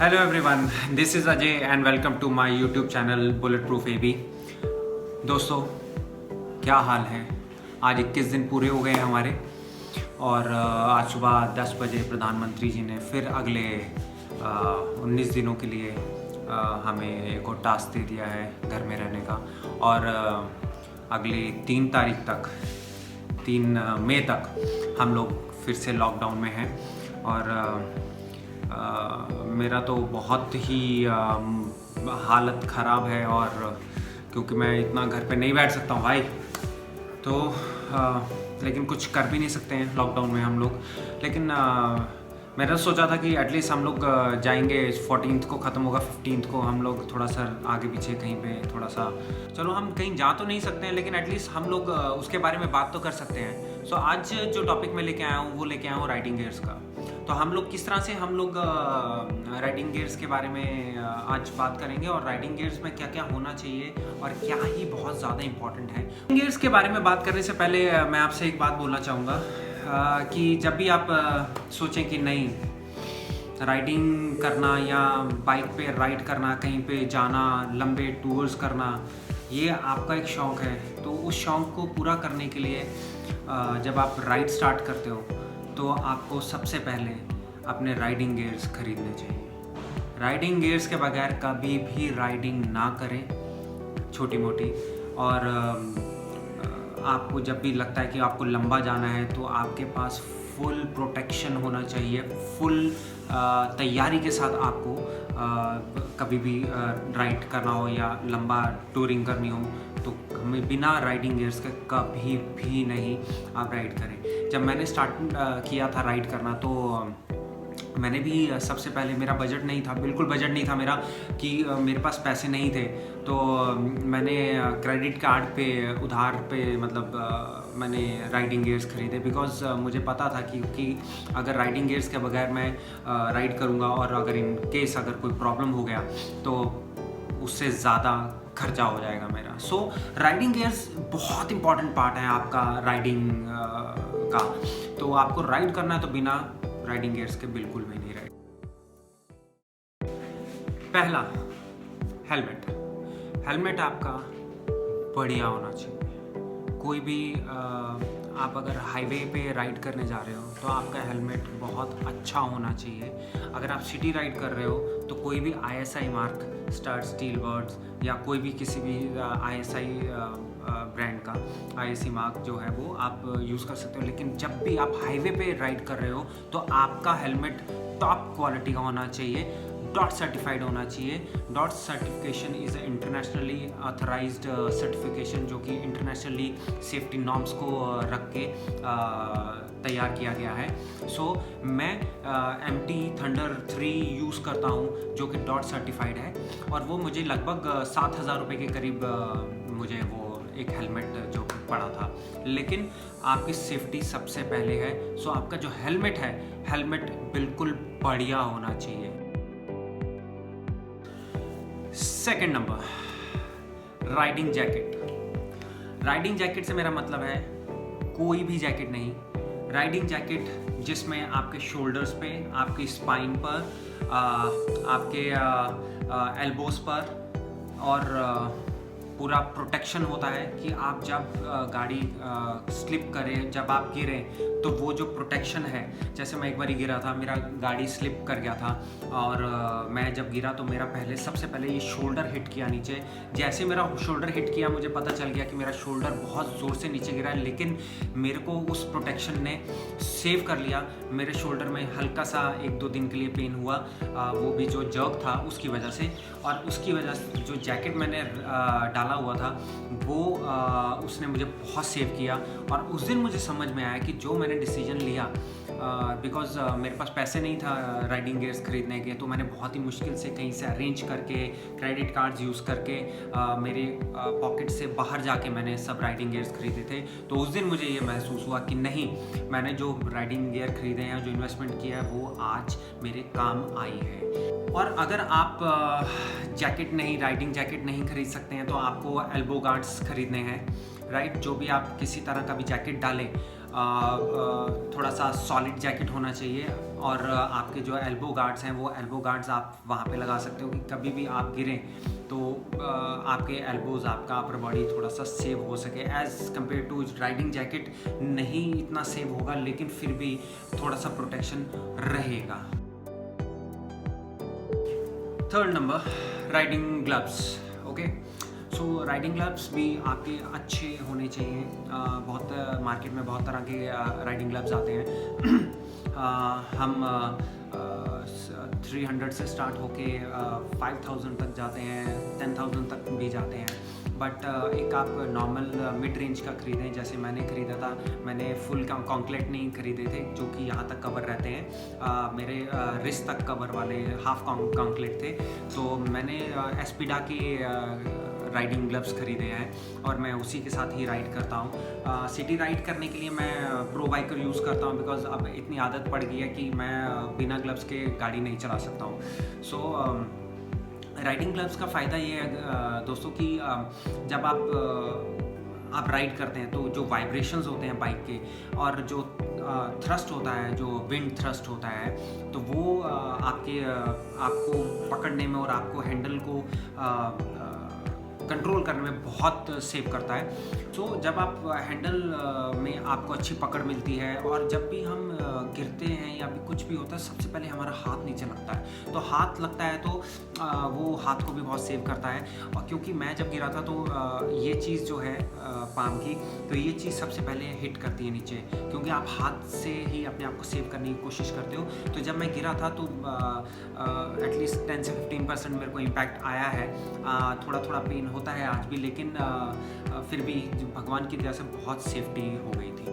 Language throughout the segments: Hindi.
Hello everyone, this is Ajay and welcome to my YouTube channel bullet proof AB. दोस्तों, क्या हाल है? आज 21 दिन पूरे हो गए हैं हमारे और आज सुबह 10 बजे प्रधानमंत्री जी ने फिर अगले 19 दिनों के लिए हमें एक और टास्क दे दिया है घर में रहने का। और अगले 3 तारीख तक 3 मई तक हम लोग फिर से लॉकडाउन में हैं। और मेरा तो बहुत ही हालत ख़राब है, और क्योंकि मैं इतना घर पे नहीं बैठ सकता हूँ भाई, तो लेकिन कुछ कर भी नहीं सकते हैं लॉकडाउन में हम लोग। लेकिन मैंने सोचा था कि एटलीस्ट हम लोग जाएंगे, 14th को ख़त्म होगा, 15th को हम लोग थोड़ा सा आगे पीछे कहीं पे थोड़ा सा, चलो हम कहीं जा तो नहीं सकते हैं लेकिन एटलीस्ट हम लोग उसके बारे में बात तो कर सकते हैं। सो आज जो टॉपिक मैं लेके आया हूँ वो लेके आया हूँ राइडिंग गियर्स का। तो हम लोग किस तरह से हम लोग राइडिंग गियर्स के बारे में आज बात करेंगे, और राइडिंग गियर्स में क्या क्या होना चाहिए और क्या ही बहुत ज़्यादा इम्पॉर्टेंट है। राइडिंग गियर्स के बारे में बात करने से पहले मैं आपसे एक बात बोलना चाहूँगा कि जब भी आप सोचें कि नहीं राइडिंग करना या बाइक पे राइड करना, कहीं पे जाना, लंबे टूर्स करना, ये आपका एक शौक़ है, तो उस शौक़ को पूरा करने के लिए जब आप राइड स्टार्ट करते हो तो आपको सबसे पहले अपने राइडिंग गियर्स खरीदने चाहिए। राइडिंग गियर्स के बगैर कभी भी राइडिंग ना करें छोटी मोटी। और आपको जब भी लगता है कि आपको लंबा जाना है तो आपके पास फुल प्रोटेक्शन होना चाहिए, फुल तैयारी के साथ आपको कभी भी राइड करना हो या लंबा टूरिंग करनी हो तो हमें बिना राइडिंग गियर्स के कभी भी नहीं आप राइड करें। जब मैंने स्टार्ट किया था राइड करना तो मैंने भी सबसे पहले, मेरा बजट नहीं था, बिल्कुल बजट नहीं था मेरा, कि मेरे पास पैसे नहीं थे, तो मैंने क्रेडिट कार्ड पे उधार पे मतलब मैंने राइडिंग गियर्स खरीदे। बिकॉज़ मुझे पता था कि अगर राइडिंग गियर्स के बगैर मैं राइड करूँगा और अगर इन केस अगर कोई प्रॉब्लम हो गया तो उससे ज़्यादा खर्चा हो जाएगा मेरा। सो राइडिंग गियर्स बहुत इंपॉर्टेंट पार्ट है आपका राइडिंग का। तो आपको राइड करना है तो बिना राइडिंग गियर्स के बिल्कुल भी नहीं राइड। पहला, हेलमेट। हेलमेट आपका बढ़िया होना चाहिए। कोई भी आप अगर हाईवे पे राइड करने जा रहे हो तो आपका हेलमेट बहुत अच्छा होना चाहिए। अगर आप सिटी राइड कर रहे हो तो कोई भी ISI mark, stud, steel birds या कोई भी किसी भी ISI ब्रांड का ISI मार्क जो है वो आप यूज़ कर सकते हो। लेकिन जब भी आप हाईवे पे राइड कर रहे हो तो आपका हेलमेट टॉप क्वालिटी का होना चाहिए, डॉट सर्टिफाइड होना चाहिए। Dot certification is internationally authorised certification जो कि इंटरनेशनली सेफ्टी नॉर्म्स को रख के तैयार किया गया है। सो मैं MT थंडर 3 यूज़ करता हूँ जो कि डॉट सर्टिफाइड है, और वो मुझे लगभग 7,000 रुपये के करीब मुझे वो एक हेलमेट जो पड़ा था। लेकिन आपकी सेफ्टी सबसे पहले है। सो आपका जो हेलमेट है, हेलमेट बिल्कुल बढ़िया होना चाहिए। Second number, riding jacket. Riding jacket से मेरा मतलब है कोई भी जैकेट नहीं, राइडिंग जैकेट जिसमें आपके शोल्डर्स पे, आपकी स्पाइन पर, आपके एल्बोस पर और पूरा प्रोटेक्शन होता है कि आप जब गाड़ी स्लिप करें, जब आप गिरें तो वो जो प्रोटेक्शन है, जैसे मैं एक बार गिरा था, मेरा गाड़ी स्लिप कर गया था और मैं जब गिरा तो मेरा सबसे पहले ये शोल्डर हिट किया नीचे। जैसे मेरा शोल्डर हिट किया मुझे पता चल गया कि मेरा शोल्डर बहुत ज़ोर से नीचे गिरा है, लेकिन मेरे को उस प्रोटेक्शन ने सेव कर लिया। मेरे शोल्डर में हल्का सा 1-2 दिन के लिए पेन हुआ, वो भी जो जर्क था उसकी वजह से, और उसकी वजह से जो जैकेट मैंने डाला हुआ था वो उसने मुझे बहुत सेव किया। और उस दिन मुझे समझ में आया कि जो मैंने डिसीजन लिया, बिकॉज़ मेरे पास पैसे नहीं था राइडिंग गियर्स खरीदने के, तो मैंने बहुत ही मुश्किल से कहीं से अरेंज करके क्रेडिट कार्ड्स यूज़ करके मेरे पॉकेट से बाहर जाके मैंने सब राइडिंग गियर्स खरीदे थे। तो उस दिन मुझे ये महसूस हुआ कि नहीं, मैंने जो राइडिंग गियर खरीदे हैं, जो इन्वेस्टमेंट किया है, वो आज मेरे काम आई है। और अगर आप जैकेट नहीं, राइडिंग जैकेट नहीं खरीद सकते हैं तो आपको एल्बो गार्ड्स खरीदने हैं, राइट। जो भी आप किसी तरह का भी जैकेट डालें, थोड़ा सा सॉलिड जैकेट होना चाहिए और आपके जो एल्बो गार्ड्स हैं वो एल्बो गार्ड्स आप वहाँ पे लगा सकते हो कि कभी भी आप गिरें तो आपके एल्बोज़, आपका अपर बॉडी थोड़ा सा सेव हो सके। As compare to riding jacket नहीं इतना सेव होगा, लेकिन फिर भी थोड़ा सा प्रोटेक्शन रहेगा। Third number, riding gloves. Okay, so riding gloves भी आपके अच्छे होने चाहिए। बहुत मार्केट में बहुत तरह के राइडिंग ग्लव्स आते हैं। हम 300 से स्टार्ट होके 5000 तक जाते हैं, 10,000 तक भी जाते हैं। बट एक आप नॉर्मल मिड रेंज का ख़रीदें, जैसे मैंने ख़रीदा था। मैंने फुल कॉन्क्लेट नहीं खरीदे थे जो कि यहाँ तक कवर रहते हैं, मेरे रिस्ट तक कवर वाले हाफ कॉन्क्लेट थे। तो मैंने एस्पिडा के राइडिंग ग्लव्स खरीदे हैं और मैं उसी के साथ ही राइड करता हूँ। सिटी राइड करने के लिए मैं प्रो बाइकर यूज़ करता हूँ, बिकॉज़ अब इतनी आदत पड़ गई है कि मैं बिना ग्लव्स के गाड़ी नहीं चला सकता हूँ। सो राइडिंग ग्लव्स का फ़ायदा ये है दोस्तों कि जब आप राइड करते हैं तो जो वाइब्रेशंस होते हैं बाइक के और जो थ्रस्ट होता है, जो विंड थ्रस्ट होता है, तो वो आपको पकड़ने में और आपको हैंडल को कंट्रोल करने में बहुत सेव करता है। तो जब आप हैंडल में आपको अच्छी पकड़ मिलती है और जब भी हम गिरते हैं या भी कुछ भी होता है, सबसे पहले हमारा हाथ नीचे लगता है। तो हाथ लगता है तो वो हाथ को भी बहुत सेव करता है। और क्योंकि मैं जब गिरा था तो ये चीज़ जो है पाम की, तो ये चीज़ सबसे पहले हिट करती है नीचे, क्योंकि आप हाथ से ही अपने आप को सेव करने की कोशिश करते हो। तो जब मैं गिरा था तो एटलीस्ट 10 से 15% मेरे को इम्पैक्ट आया है। थोड़ा थोड़ा पेन होता है आज भी, लेकिन फिर भी भगवान की दया से बहुत सेफ्टी हो गई थी।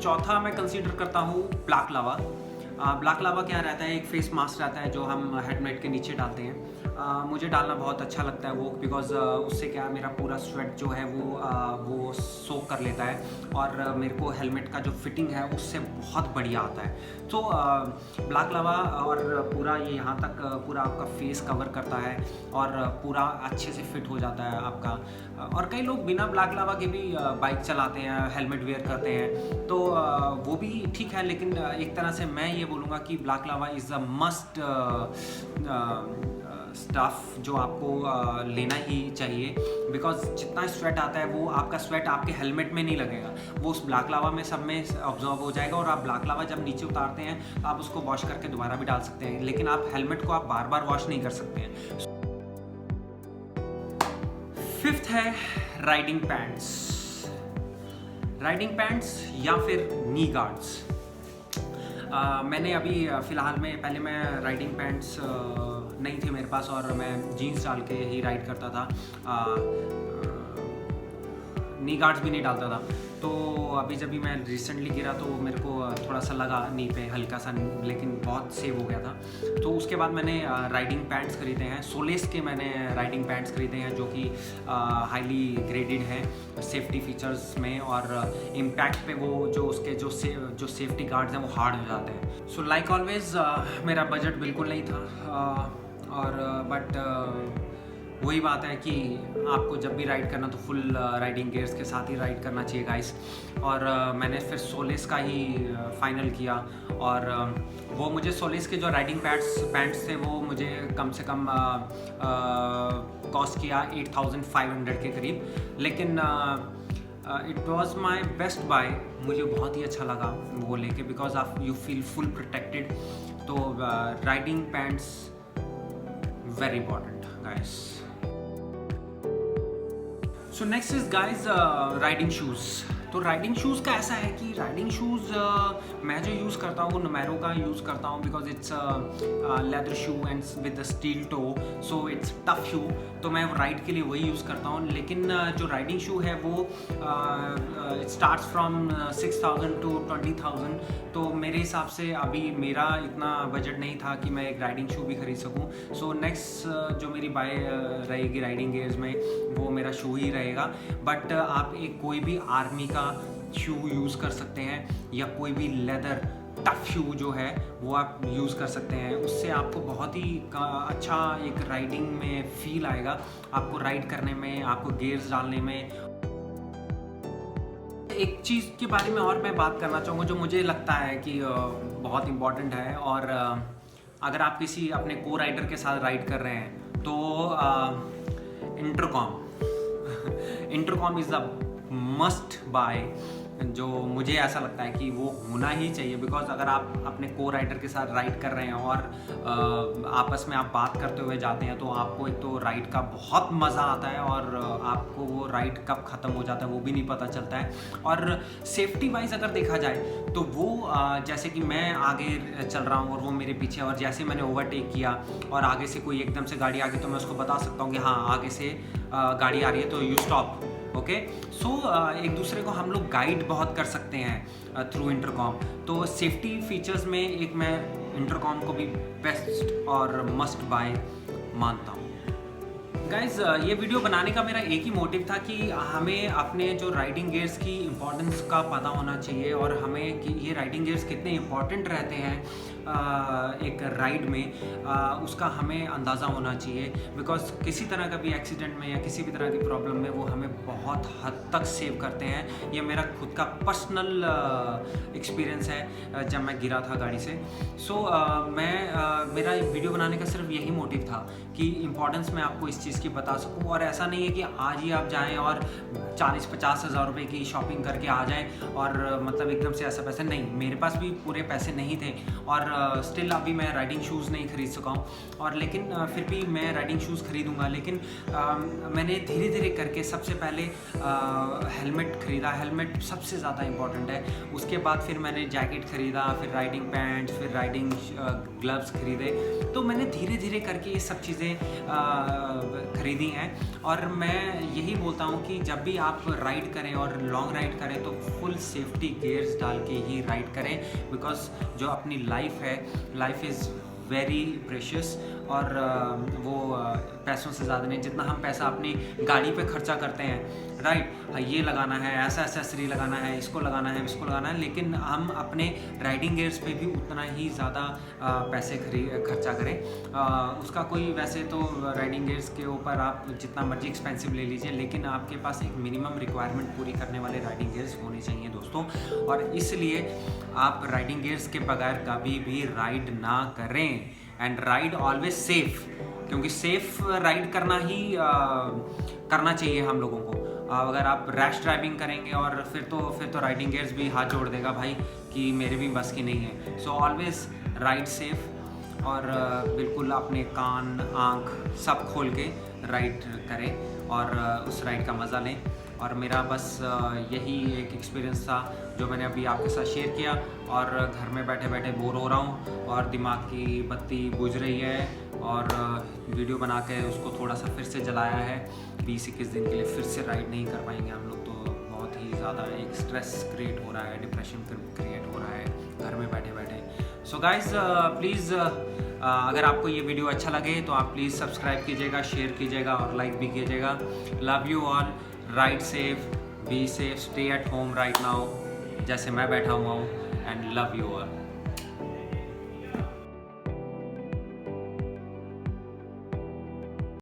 चौथा मैं कंसीडर करता हूँ ब्लैक लावा। ब्लैक लावा क्या रहता है, एक फेस मास्क रहता है जो हम हेलमेट के नीचे डालते हैं। मुझे डालना बहुत अच्छा लगता है वो, बिकॉज़ उससे क्या मेरा पूरा स्वेट जो है वो सोक कर लेता है और मेरे को हेलमेट का जो फिटिंग है उससे बहुत बढ़िया आता है। तो ब्लैक लावा और पूरा ये यहाँ तक पूरा आपका फेस कवर करता है और पूरा अच्छे से फिट हो जाता है आपका। और कई लोग बिना ब्लैक लावा के भी बाइक चलाते हैं, हेलमेट वेयर करते हैं, तो वो भी ठीक है। लेकिन एक तरह से मैं ये बोलूँगा कि black lava is a must stuff जो आपको लेना ही चाहिए, बिकॉज जितना स्वेट आता है वो आपका स्वेट आपके हेलमेट में नहीं लगेगा, वो उस ब्लैक लावा में सब में ऑब्जॉर्व हो जाएगा। और आप ब्लैक लावा जब नीचे उतारते हैं आप उसको वॉश करके दोबारा भी डाल सकते हैं, लेकिन आप हेलमेट को आप बार बार वॉश नहीं कर सकते हैं। फिफ्थ है राइडिंग पैंट्स। राइडिंग पैंट्स या फिर नी गार्ड्स। मैंने अभी फ़िलहाल में, पहले मैं राइडिंग पैंट्स नहीं थे मेरे पास और मैं जीन्स डाल के ही राइड करता था, नी गार्ड्स भी नहीं डालता था। तो अभी जब भी मैं रिसेंटली गिरा तो मेरे को थोड़ा सा लगा नी पे हल्का सा, लेकिन बहुत सेव हो गया था। तो उसके बाद मैंने राइडिंग पैंट्स खरीदे हैं, सोलेस के मैंने राइडिंग पैंट्स खरीदे हैं जो कि हाईली ग्रेडेड हैं सेफ्टी फीचर्स में, और इम्पैक्ट पे वो जो उसके जो सेफ्टी गार्ड्स हैं वो हार्ड हो जाते हैं। सो लाइक ऑलवेज मेरा बजट बिल्कुल नहीं था, और बट वही बात है कि आपको जब भी राइड करना तो फुल राइडिंग गियर्स के साथ ही राइड करना चाहिए गाइस। और मैंने फिर सोलेस का ही फाइनल किया, और वो मुझे सोलेस के जो राइडिंग पैंट्स थे वो मुझे कम से कम कॉस्ट किया 8500 के करीब, लेकिन it was my best buy. मुझे बहुत ही अच्छा लगा वो लेके, बिकॉज आप यू फील फुल प्रोटेक्टेड। तो riding pants very important guys. So next is guys riding shoes. तो राइडिंग शूज़ का ऐसा है कि राइडिंग शूज़ मैं जो यूज़ करता हूँ नमैरो का यूज़ करता हूँ, because it's leather shoe and with the steel toe, so it's tough shoe. तो मैं राइड के लिए वही यूज़ करता हूँ। लेकिन जो राइडिंग शू है वो इट स्टार्ट्स फ्रॉम 6000 to 20,000। तो मेरे हिसाब से अभी मेरा इतना बजट नहीं था कि मैं एक राइडिंग शू भी खरीद सकूँ। सो नेक्स्ट जो मेरी बाय रहेगी राइडिंग गियर्स में वो मेरा शू ही रहेगा। बट आप एक कोई भी आर्मी का शू यूज़ कर सकते हैं, या कोई भी लेदर टफ शू जो है वो आप यूज़ कर सकते हैं। उससे आपको बहुत ही अच्छा एक राइडिंग में फील आएगा, आपको राइड करने में, आपको गियर्स डालने में। एक चीज़ के बारे में और मैं बात करना चाहूँगा जो मुझे लगता है कि बहुत इम्पॉर्टेंट है। और अगर आप किसी अपने को राइडर के साथ राइड कर रहे हैं तो intercom intercom is the must buy, जो मुझे ऐसा लगता है कि वो होना ही चाहिए। बिकॉज अगर आप अपने को राइडर के साथ राइड कर रहे हैं और आपस में आप बात करते हुए जाते हैं तो आपको एक तो राइड का बहुत मज़ा आता है और आपको वो राइड कब ख़त्म हो जाता है वो भी नहीं पता चलता है। और सेफ्टी वाइज अगर देखा जाए तो वो जैसे कि मैं आगे चल रहा हूँ और वो मेरे पीछे, और जैसे मैंने ओवरटेक किया और आगे से कोई एकदम से गाड़ी आ गई तो मैं उसको बता सकता हूँ कि हाँ आगे से गाड़ी आ रही है तो यू स्टॉप। ओके, सो एक दूसरे को हम लोग गाइड बहुत कर सकते हैं थ्रू इंटरकॉम। तो सेफ्टी फीचर्स में एक मैं इंटरकॉम को भी बेस्ट और मस्ट बाय मानता हूँ। गाइज ये वीडियो बनाने का मेरा एक ही मोटिव था कि हमें अपने जो राइडिंग गियर्स की इम्पोर्टेंस का पता होना चाहिए और हमें कि ये राइडिंग गियर्स कितने इम्पोर्टेंट रहते हैं एक राइड में, उसका हमें अंदाज़ा होना चाहिए। बिकॉज किसी तरह का भी एक्सीडेंट में या किसी भी तरह की प्रॉब्लम में वो हमें बहुत हद तक सेव करते हैं। ये मेरा खुद का पर्सनल एक्सपीरियंस है जब मैं गिरा था गाड़ी से। सो मेरा वीडियो बनाने का सिर्फ यही मोटिव था कि इम्पोर्टेंस मैं आपको इस चीज़ की बता सकूं। और ऐसा नहीं है कि आज ही आप जाएं और 40-50 हज़ार रुपये की शॉपिंग करके आ जाएं और मतलब एकदम से ऐसा पैसे नहीं, मेरे पास भी पूरे पैसे नहीं थे और स्टिल अभी मैं राइडिंग शूज़ नहीं खरीद सका हूँ। और लेकिन फिर भी मैं राइडिंग शूज़ खरीदूँगा। लेकिन मैंने धीरे धीरे करके सबसे पहले हेलमेट खरीदा। हेलमेट सबसे ज़्यादा इम्पॉर्टेंट है। उसके बाद फिर मैंने जैकेट ख़रीदा, फिर राइडिंग पैंट, फिर राइडिंग ग्लव्स खरीदे। तो मैंने धीरे धीरे करके ये सब चीज़ें खरीदी हैं। और मैं यही बोलता हूँ कि जब भी आप राइड करें और लॉन्ग राइड करें तो फुल सेफ्टी गियर्स डाल के ही राइड करें। बिकॉज जो अपनी लाइफ है, लाइफ इज़ वेरी प्रेशियस। और वो पैसों से ज़्यादा नहीं। जितना हम पैसा अपनी गाड़ी पे खर्चा करते हैं, राइट, ये लगाना है, ऐसा एक्सेसरी लगाना है, इसको लगाना है, इसको लगाना है, लेकिन हम अपने राइडिंग गियर्स पे भी उतना ही ज़्यादा पैसे खर्चा करें। उसका कोई वैसे तो राइडिंग गियर्स के ऊपर आप जितना मर्जी एक्सपेंसिव ले लीजिए, लेकिन आपके पास एक मिनिमम रिक्वायरमेंट पूरी करने वाले राइडिंग गियर्स होने चाहिए दोस्तों। और इसलिए आप राइडिंग गियर्स के बगैर कभी भी राइड ना करें। एंड राइड ऑलवेज सेफ, क्योंकि सेफ राइड करना ही करना चाहिए हम लोगों को। अगर आप रैश ड्राइविंग करेंगे और फिर तो राइडिंग गियर्स भी हाथ जोड़ देगा भाई कि मेरे भी बस की नहीं है। सो ऑलवेज राइड सेफ और बिल्कुल अपने कान आँख सब खोल के राइड करें और उस राइड का मज़ा लें। और मेरा बस यही एक एक्सपीरियंस था जो मैंने अभी आपके साथ शेयर किया। और घर में बैठे बैठे बोर हो रहा हूँ और दिमाग की बत्ती बुझ रही है और वीडियो बना के उसको थोड़ा सा फिर से जलाया है। 20-21 दिन के लिए फिर से राइड नहीं कर पाएंगे हम लोग, तो बहुत ही ज़्यादा एक स्ट्रेस क्रिएट हो रहा है, डिप्रेशन क्रिएट हो रहा है घर में बैठे बैठे। सो गाइज प्लीज़ अगर आपको ये वीडियो अच्छा लगे तो आप प्लीज़ सब्सक्राइब कीजिएगा, शेयर कीजिएगा और लाइक भी कीजिएगा। Love you all, ride safe, be safe, stay at home right now, जैसे मैं बैठा हुआ हूँ। And love you all.